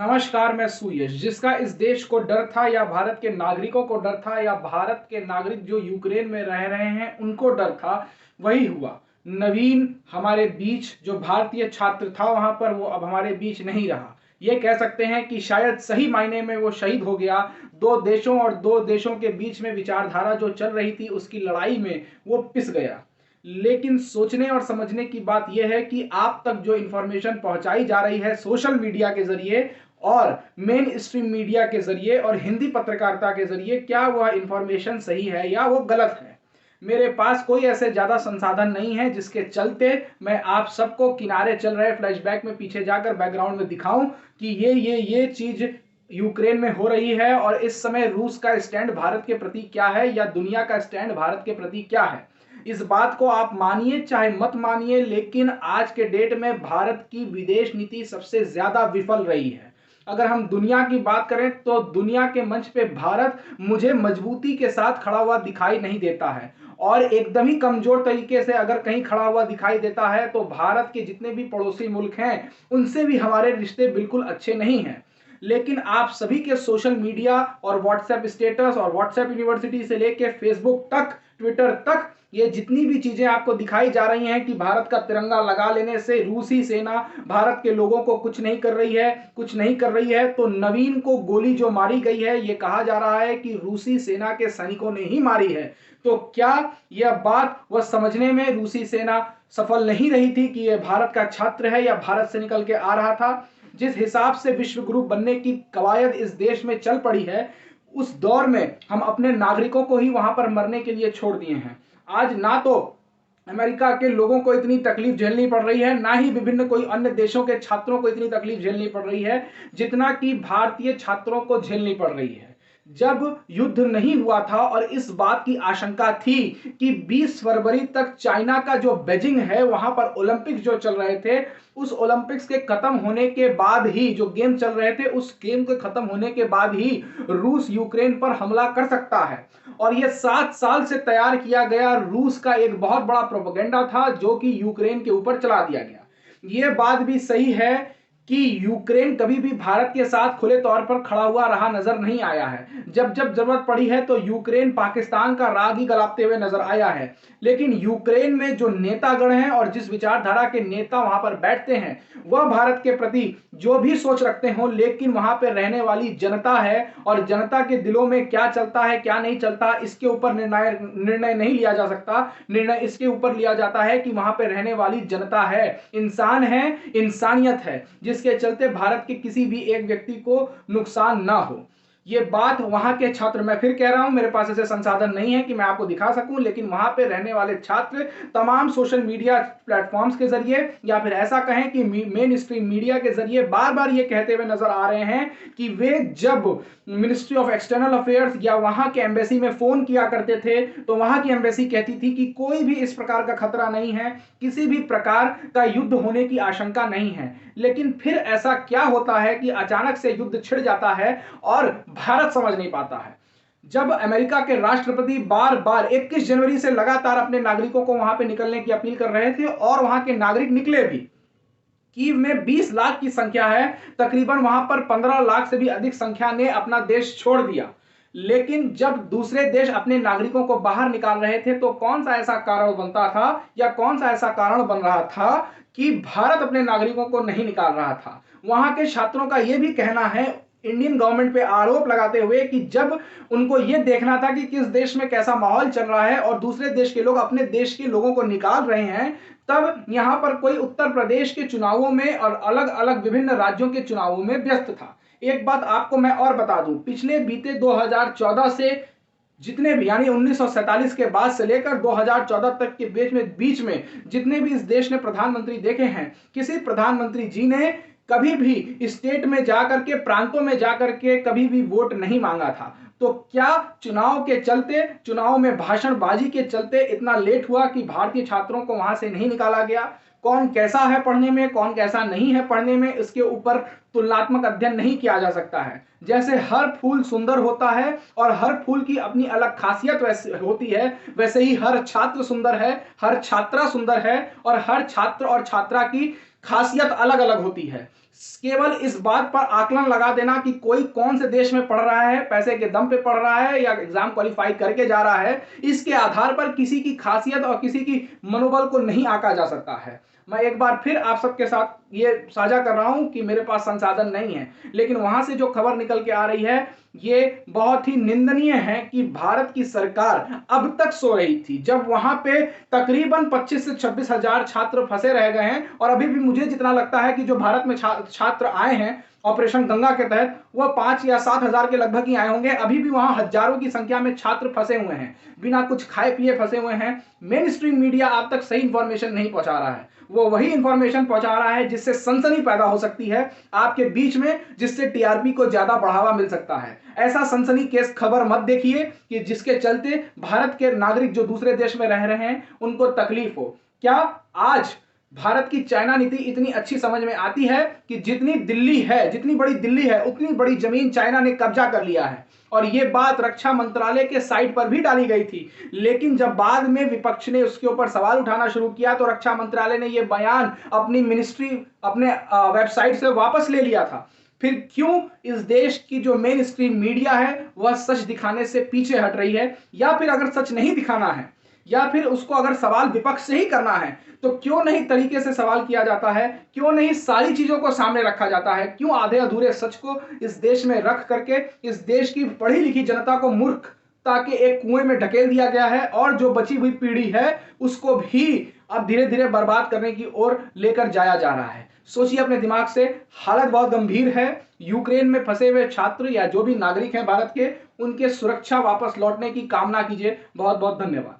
नमस्कार, मैं सुयश। जिसका इस देश को डर था या भारत के नागरिकों को डर था या भारत के नागरिक जो यूक्रेन में रह रहे हैं उनको डर था, वही हुआ। नवीन हमारे बीच जो भारतीय छात्र था वहां पर, वो अब हमारे बीच नहीं रहा। ये कह सकते हैं कि शायद सही मायने में वो शहीद हो गया। दो देशों और दो देशों के बीच में विचारधारा जो चल रही थी उसकी लड़ाई में वो पिस गया। लेकिन सोचने और समझने की बात यह है कि आप तक जो इंफॉर्मेशन पहुंचाई जा रही है सोशल मीडिया के जरिए और मेन स्ट्रीम मीडिया के जरिए और हिंदी पत्रकारिता के जरिए, क्या वह इंफॉर्मेशन सही है या वो गलत है। मेरे पास कोई ऐसे ज्यादा संसाधन नहीं है जिसके चलते मैं आप सबको किनारे चल रहे फ्लैशबैक में पीछे जाकर बैकग्राउंड में दिखाऊं कि ये चीज यूक्रेन में हो रही है और इस समय रूस का स्टैंड भारत के प्रति क्या है या दुनिया का स्टैंड भारत के प्रति क्या है। इस बात को आप मानिए चाहे मत मानिए, लेकिन आज के डेट में भारत की विदेश नीति सबसे ज्यादा विफल रही है। अगर हम दुनिया की बात करें तो दुनिया के मंच पे भारत मुझे मजबूती के साथ खड़ा हुआ दिखाई नहीं देता है, और एकदम ही कमजोर तरीके से अगर कहीं खड़ा हुआ दिखाई देता है तो भारत के जितने भी पड़ोसी मुल्क हैं उनसे भी हमारे रिश्ते बिल्कुल अच्छे नहीं हैं। लेकिन आप सभी के सोशल मीडिया और व्हाट्सएप स्टेटस और व्हाट्सएप यूनिवर्सिटी से लेके फेसबुक तक, ट्विटर तक, ये जितनी भी चीजें आपको दिखाई जा रही हैं कि भारत का तिरंगा लगा लेने से रूसी सेना भारत के लोगों को कुछ नहीं कर रही है, कुछ नहीं कर रही है। तो नवीन को गोली जो मारी गई है, ये कहा जा रहा है कि रूसी सेना के सैनिकों ने ही मारी है। तो क्या यह बात वह समझने में रूसी सेना सफल नहीं रही थी कि यह भारत का छात्र है या भारत से निकल के आ रहा था? जिस हिसाब से विश्व गुरु बनने की कवायद इस देश में चल पड़ी है, उस दौर में हम अपने नागरिकों को ही वहां पर मरने के लिए छोड़ दिए हैं। आज ना तो अमेरिका के लोगों को इतनी तकलीफ झेलनी पड़ रही है, ना ही विभिन्न कोई अन्य देशों के छात्रों को इतनी तकलीफ झेलनी पड़ रही है जितना कि भारतीय छात्रों को झेलनी पड़ रही है। जब युद्ध नहीं हुआ था और इस बात की आशंका थी कि 20 फरवरी तक चाइना का जो बीजिंग है वहां पर ओलंपिक्स जो चल रहे थे, उस ओलंपिक्स के खत्म होने के बाद ही, जो गेम चल रहे थे उस गेम के खत्म होने के बाद ही रूस यूक्रेन पर हमला कर सकता है। और यह 7 साल से तैयार किया गया रूस का एक बहुत बड़ा प्रोपेगेंडा था जो कि यूक्रेन के ऊपर चला दिया गया। यह बात भी सही है कि यूक्रेन कभी भी भारत के साथ खुले तौर पर खड़ा हुआ रहा नजर नहीं आया है। जब जब जरूरत पड़ी है तो यूक्रेन पाकिस्तान का राग ही गलाते हुए नजर आया है। लेकिन यूक्रेन में जो नेतागण हैं और जिस विचारधारा के नेता वहां पर बैठते हैं, वह भारत के प्रति जो भी सोच रखते हो, लेकिन वहां पर रहने वाली जनता है और जनता के दिलों में क्या चलता है क्या नहीं चलता, इसके ऊपर निर्णय नहीं लिया जा सकता। निर्णय इसके ऊपर लिया जाता है कि वहां पर रहने वाली जनता है, इंसान है, इंसानियत है, जिसके चलते भारत के किसी भी एक व्यक्ति को नुकसान ना हो। ये बात वहां के छात्र, मैं फिर कह रहा हूं, मेरे पास ऐसे संसाधन नहीं है कि मैं आपको दिखा सकूं, लेकिन वहां पे रहने वाले छात्र तमाम सोशल मीडिया प्लेटफॉर्म्स के जरिए या फिर ऐसा कहें कि मेन स्ट्रीम मीडिया के जरिए बार बार ये कहते हुए नजर आ रहे हैं कि वे जब मिनिस्ट्री ऑफ एक्सटर्नल अफेयर्स या वहां के एम्बेसी में फोन किया करते थे तो वहां की एम्बेसी कहती थी कि कोई भी इस प्रकार का खतरा नहीं है, किसी भी प्रकार का युद्ध होने की आशंका नहीं है। लेकिन फिर ऐसा क्या होता है कि अचानक से युद्ध छिड़ जाता है और भारत समझ नहीं पाता है। जब अमेरिका के राष्ट्रपति बार बार 21 जनवरी से लगातार अपने नागरिकों को वहां पे निकलने की अपील कर रहे थे और वहां के नागरिक निकले भी। कीव में 20 लाख की संख्या है, तकरीबन वहां पर 15 लाख से भी अधिक संख्या ने अपना देश छोड़ दिया। लेकिन जब दूसरे देश अपने नागरिकों को बाहर निकाल रहे थे तो कौन सा ऐसा कारण बनता था या कौन सा ऐसा कारण बन रहा था कि भारत अपने नागरिकों को नहीं निकाल रहा था। वहां के छात्रों का यह भी कहना है, इंडियन गवर्नमेंट पे आरोप लगाते हुए, कि जब उनको यह देखना था कि किस देश में कैसा माहौल चल रहा है और दूसरे देश के लोग अपने देश के लोगों को निकाल रहे हैं, तब यहां पर कोई उत्तर प्रदेश के चुनावों में और अलग अलग विभिन्न राज्यों के चुनावों में व्यस्त था। एक बात आपको मैं और बता दूं, पिछले बीते 2014 से जितने भी, यानी 1947 के बाद से लेकर 2014 तक के बीच में जितने भी इस देश ने प्रधानमंत्री देखे हैं, किसी प्रधानमंत्री जी ने कभी भी स्टेट में जाकर के, प्रांतों में जाकर के कभी भी वोट नहीं मांगा था। तो क्या चुनाव के चलते, चुनाव में भाषणबाजी के चलते इतना लेट हुआ कि भारतीय छात्रों को वहां से नहीं निकाला गया? कौन कैसा है पढ़ने में, कौन कैसा नहीं है पढ़ने में, इसके ऊपर तुलनात्मक अध्ययन नहीं किया जा सकता है। जैसे हर फूल सुंदर होता है और हर फूल की अपनी अलग खासियत वैसे होती है, वैसे ही हर छात्र सुंदर है, हर छात्रा सुंदर है और हर छात्र और छात्रा की खासियत अलग अलग होती है। केवल इस बात पर आकलन लगा देना कि कोई कौन से देश में पढ़ रहा है, पैसे के दम पे पढ़ रहा है या एग्जाम क्वालिफाई करके जा रहा है, इसके आधार पर किसी की खासियत और किसी की मनोबल को नहीं आंका जा सकता है। मैं एक बार फिर आप सबके साथ ये साझा कर रहा हूं कि मेरे पास संसाधन नहीं है, लेकिन वहां से जो खबर निकल के आ रही है ये बहुत ही निंदनीय है कि भारत की सरकार अब तक सो रही थी, जब वहां पे तकरीबन 25 से 26 हजार छात्र फंसे रह गए हैं। और अभी भी मुझे जितना लगता है कि जो भारत में छात्र आए हैं ऑपरेशन गंगा के तहत, वह 5 या 7 हजार के लगभग ही आए होंगे। अभी भी वहां हजारों की संख्या में छात्र फंसे हुए हैं, बिना कुछ खाए पिए फंसे हुए हैं। मेन स्ट्रीम मीडिया आप तक सही इंफॉर्मेशन नहीं पहुंचा रहा है, वो वही इंफॉर्मेशन पहुंचा रहा है जिससे सनसनी पैदा हो सकती है आपके बीच में, जिससे टीआरपी को ज्यादा बढ़ावा मिल सकता है। ऐसा सनसनी केस खबर मत देखिए कि जिसके चलते भारत के नागरिक जो दूसरे देश में रह रहे हैं उनको तकलीफ हो। क्या आज भारत की चाइना नीति इतनी अच्छी समझ में आती है कि जितनी बड़ी दिल्ली है उतनी बड़ी जमीन चाइना ने कब्जा कर लिया है? और यह बात रक्षा मंत्रालय के साइट पर भी डाली गई थी, लेकिन जब बाद में विपक्ष ने उसके ऊपर सवाल उठाना शुरू किया तो रक्षा मंत्रालय ने यह बयान अपनी मिनिस्ट्री अपने वेबसाइट से वापस ले लिया था। फिर क्यों इस देश की जो मेन स्ट्रीम मीडिया है वह सच दिखाने से पीछे हट रही है? या फिर अगर सच नहीं दिखाना है या फिर उसको अगर सवाल विपक्ष से ही करना है तो क्यों नहीं तरीके से सवाल किया जाता है? क्यों नहीं सारी चीजों को सामने रखा जाता है? क्यों आधे अधूरे सच को इस देश में रख करके इस देश की पढ़ी लिखी जनता को मूर्खता के एक कुएं में ढकेल दिया गया है और जो बची हुई पीढ़ी है उसको भी अब धीरे धीरे बर्बाद करने की ओर लेकर जाया जा रहा है? सोचिए अपने दिमाग से, हालत बहुत गंभीर है। यूक्रेन में फंसे हुए छात्र या जो भी नागरिक हैं भारत के, उनके सुरक्षा वापस लौटने की कामना कीजिए। बहुत बहुत धन्यवाद।